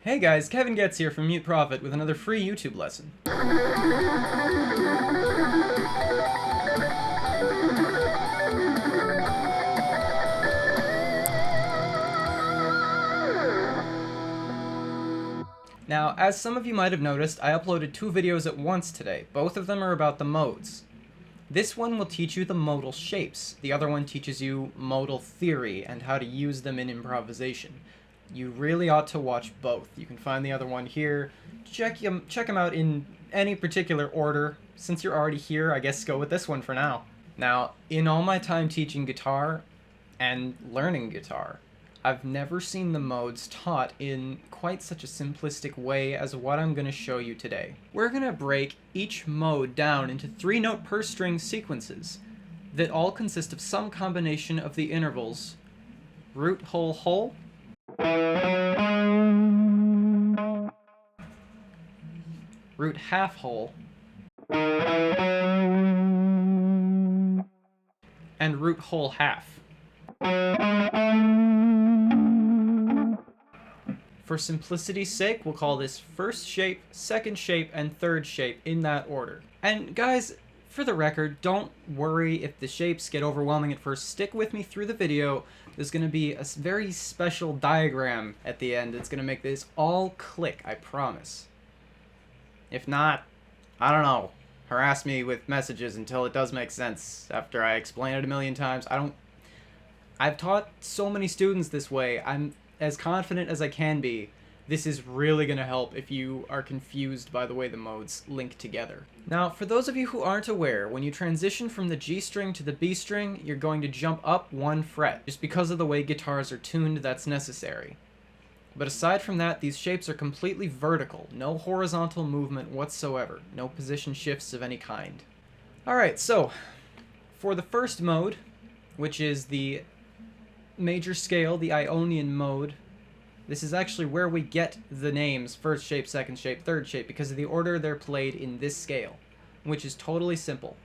Hey guys, Kevin Goetz here from Mute Prophet with another free YouTube lesson. Now, as some of you might have noticed, I uploaded two videos at once today. Both of them are about the modes. This one will teach you the modal shapes. The other one teaches you modal theory and how to use them in improvisation. You really ought to watch both. You can find the other one here. Check them out in any particular order. Since you're already here, I guess go with this one for now. Now, in all my time teaching guitar and learning guitar, I've never seen the modes taught in quite such a simplistic way as what I'm going to show you today. We're going to break each mode down into 3-note per string sequences that all consist of some combination of the intervals root, whole, whole, root, half, whole, and root, whole, half. For simplicity's sake, we'll call this first shape, second shape, and third shape in that order. And guys, for the record, don't worry if the shapes get overwhelming at first. Stick with me through the video. There's going to be a very special diagram at the end. It's going to make this all click, I promise. If not, I don't know. Harass me with messages until it does make sense after I explain it a million times. I've taught so many students this way. I'm as confident as I can be. This is really going to help if you are confused by the way the modes link together. Now, for those of you who aren't aware, when you transition from the G string to the B string, you're going to jump up 1 fret. Just because of the way guitars are tuned, that's necessary. But aside from that, these shapes are completely vertical. No horizontal movement whatsoever. No position shifts of any kind. Alright, so for the first mode, which is the major scale, the Ionian mode, this is actually where we get the names first shape, second shape, third shape, because of the order they're played in this scale, which is totally simple.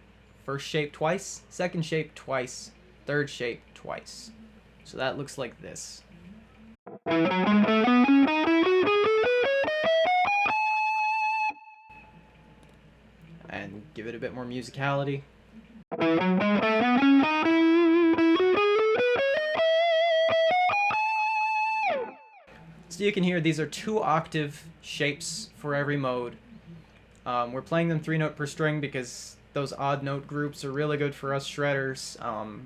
First shape twice, second shape twice, third shape twice. So that looks like this. And give it a bit more musicality. So you can hear these are 2-octave shapes for every mode. We're playing them 3-note per string because those odd note groups are really good for us shredders.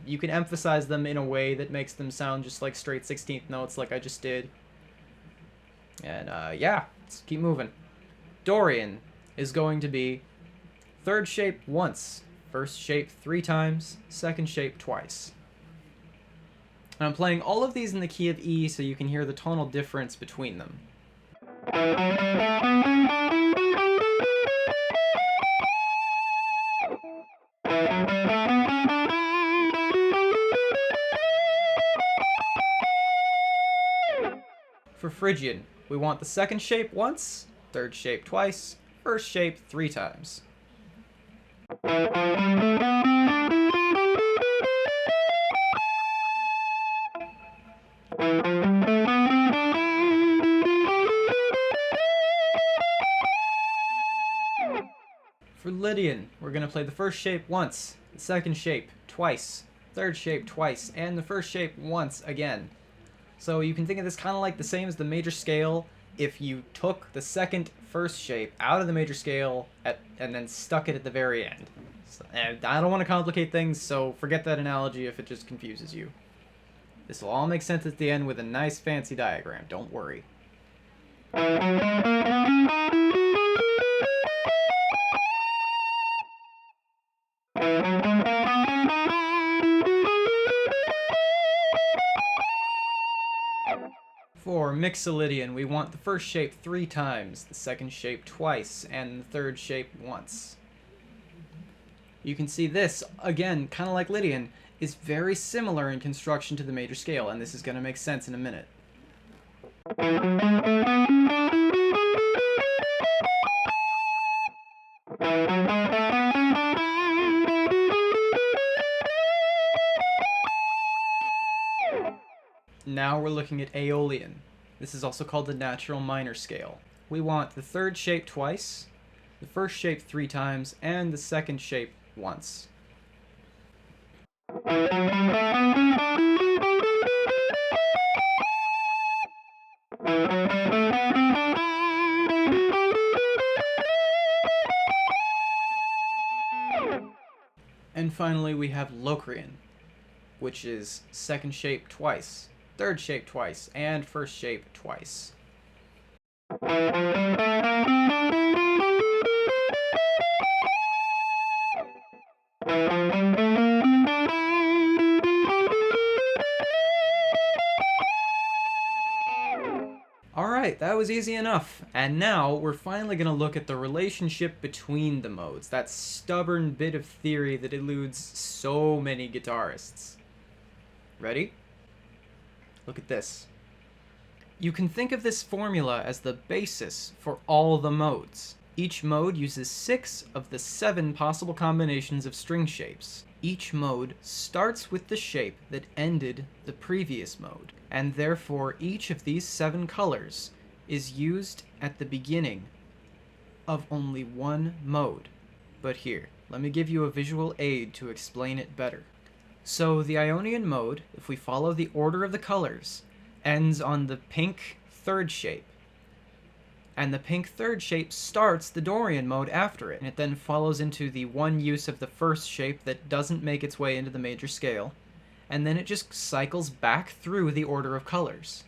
You can emphasize them in a way that makes them sound just like straight 16th notes like I just did. And yeah, let's keep moving. Dorian is going to be third shape once, first shape 3 times, second shape twice. And I'm playing all of these in the key of E so you can hear the tonal difference between them. For Phrygian, we want the second shape once, third shape twice, first shape 3 times. For Lydian, we're going to play the first shape once, the second shape twice, third shape twice, and the first shape once again. So you can think of this kind of like the same as the major scale if you took the second first shape out of the major scale and then stuck it at the very end. So, and I don't want to complicate things, so forget that analogy if it just confuses you. This will all make sense at the end with a nice fancy diagram, don't worry. For Mixolydian, we want the first shape 3 times, the second shape twice, and the third shape once. You can see this, again, kind of like Lydian, is very similar in construction to the major scale, and this is going to make sense in a minute. Now we're looking at Aeolian. This is also called the natural minor scale. We want the third shape twice, the first shape 3 times, and the second shape once. And finally we have Locrian, which is second shape twice, third shape twice, and first shape twice. Alright, that was easy enough. And now we're finally going to look at the relationship between the modes, that stubborn bit of theory that eludes so many guitarists. Ready? Look at this. You can think of this formula as the basis for all the modes. Each mode uses 6 of the 7 possible combinations of string shapes. Each mode starts with the shape that ended the previous mode, and therefore each of these 7 colors is used at the beginning of only one mode. But here, let me give you a visual aid to explain it better. So the Ionian mode, if we follow the order of the colors, ends on the pink third shape. And the pink third shape starts the Dorian mode after it, and it then follows into the one use of the first shape that doesn't make its way into the major scale, and then it just cycles back through the order of colors.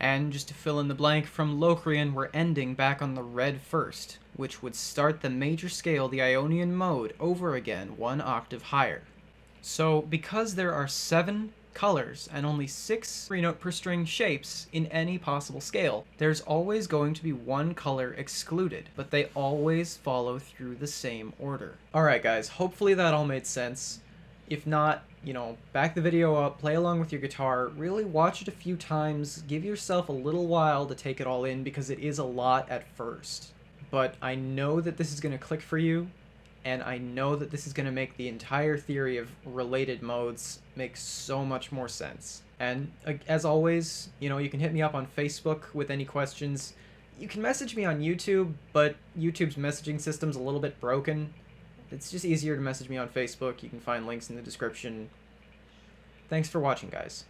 And just to fill in the blank, from Locrian we're ending back on the red first, which would start the major scale, the Ionian mode, over again, 1 octave higher. So because there are 7 colors and only 6 3-note per string shapes in any possible scale, there's always going to be 1 color excluded, but they always follow through the same order. Alright guys, hopefully that all made sense. If not, back the video up, play along with your guitar, really watch it a few times, give yourself a little while to take it all in because it is a lot at first. But I know that this is going to click for you, and I know that this is going to make the entire theory of related modes make so much more sense. And as always, you can hit me up on Facebook with any questions. You can message me on YouTube, but YouTube's messaging system's a little bit broken. It's just easier to message me on Facebook. You can find links in the description. Thanks for watching, guys.